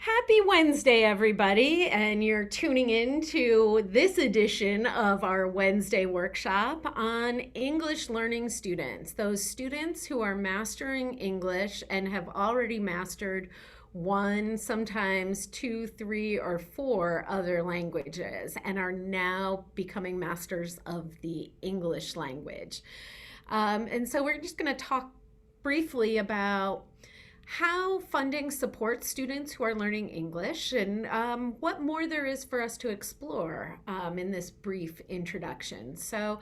Happy Wednesday, everybody, and you're tuning in to this edition of our Wednesday workshop on English learning students, those students who are mastering English and have already mastered one, sometimes two, three, or four other languages and are now becoming masters of the English language. And so we're just going to talk briefly about how funding supports students who are learning English and what more there is for us to explore in this brief introduction. So,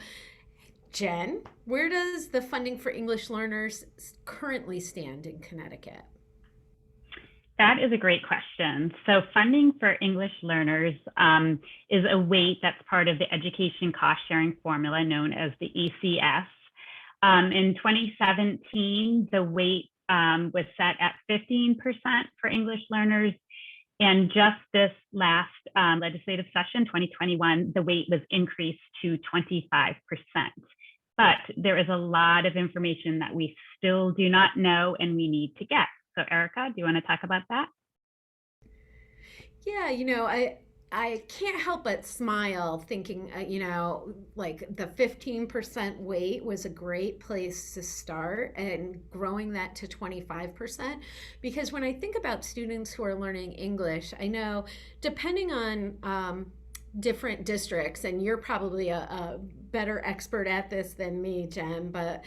Jen, where does the funding for English learners currently stand in Connecticut? That is a great question. So, funding for English learners is a weight that's part of the education cost sharing formula known as the ECS. In 2017, the weight was set at 15% for English learners. And just this last legislative session, 2021, the weight was increased to 25%. But there is a lot of information that we still do not know and we need to get. So Erika, do you want to talk about that? Yeah, I can't help but smile thinking, like the 15% weight was a great place to start and growing that to 25%. Because when I think about students who are learning English, I know depending on different districts, and you're probably a better expert at this than me, Jen, but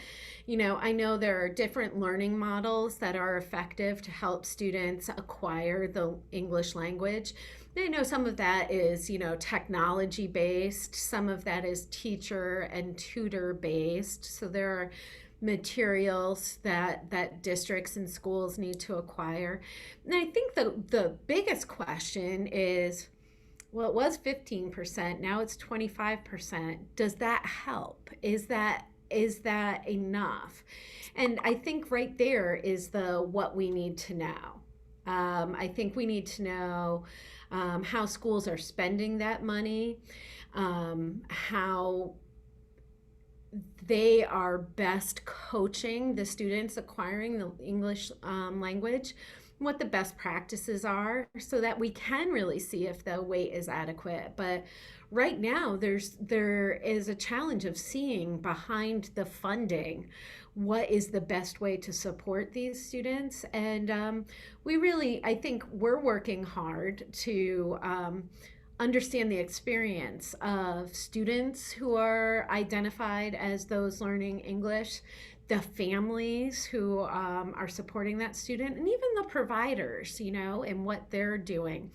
I know there are different learning models that are effective to help students acquire the English language. I know some of that is, technology based, some of that is teacher and tutor based. So there are materials that districts and schools need to acquire. And I think the biggest question is, well, it was 15%, now it's 25%. Does that help? Is that enough? And I think right there is the what we need to know. I think we need to know how schools are spending that money, how they are best coaching the students acquiring the English language, what the best practices are, so that we can really see if the weight is adequate. But right now, there is a challenge of seeing behind the funding what is the best way to support these students. And I think we're working hard to understand the experience of students who are identified as those learning English, the families who are supporting that student, and even the providers, and what they're doing.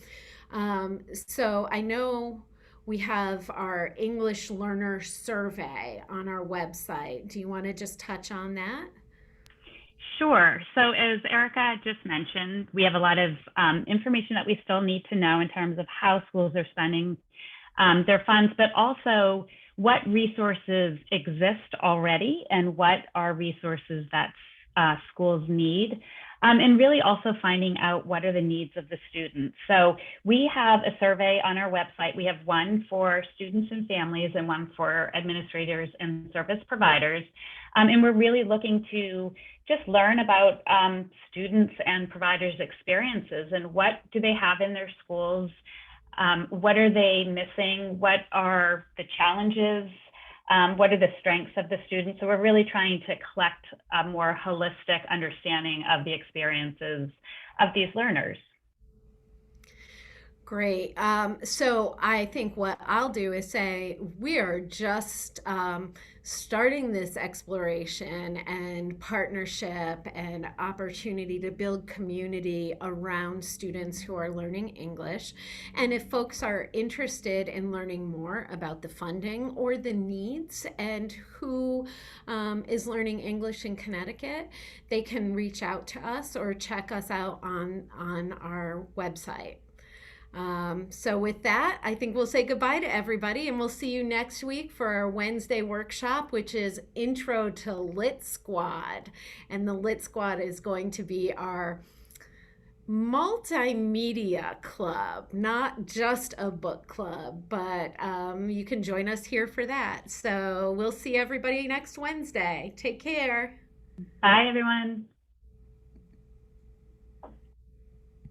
So I know we have our English learner survey on our website. Do you want to just touch on that? Sure. So as Erika just mentioned, we have a lot of information that we still need to know in terms of how schools are spending their funds, but also what resources exist already and what are resources that schools need. And really also finding out what are the needs of the students. So we have a survey on our website. We have one for students and families and one for administrators and service providers. And we're really looking to just learn about students and providers' experiences and what do they have in their schools. What are they missing? What are the challenges? What are the strengths of the students? So we're really trying to collect a more holistic understanding of the experiences of these learners. Great. So I think what I'll do is say we are just starting this exploration and partnership and opportunity to build community around students who are learning English. And if folks are interested in learning more about the funding or the needs and who is learning English in Connecticut, they can reach out to us or check us out on our website. So with that, I think we'll say goodbye to everybody and we'll see you next week for our Wednesday workshop, which is Intro to Lit Squad. And the Lit Squad is going to be our multimedia club, not just a book club, but you can join us here for that. So we'll see everybody next Wednesday. Take care. Bye, everyone.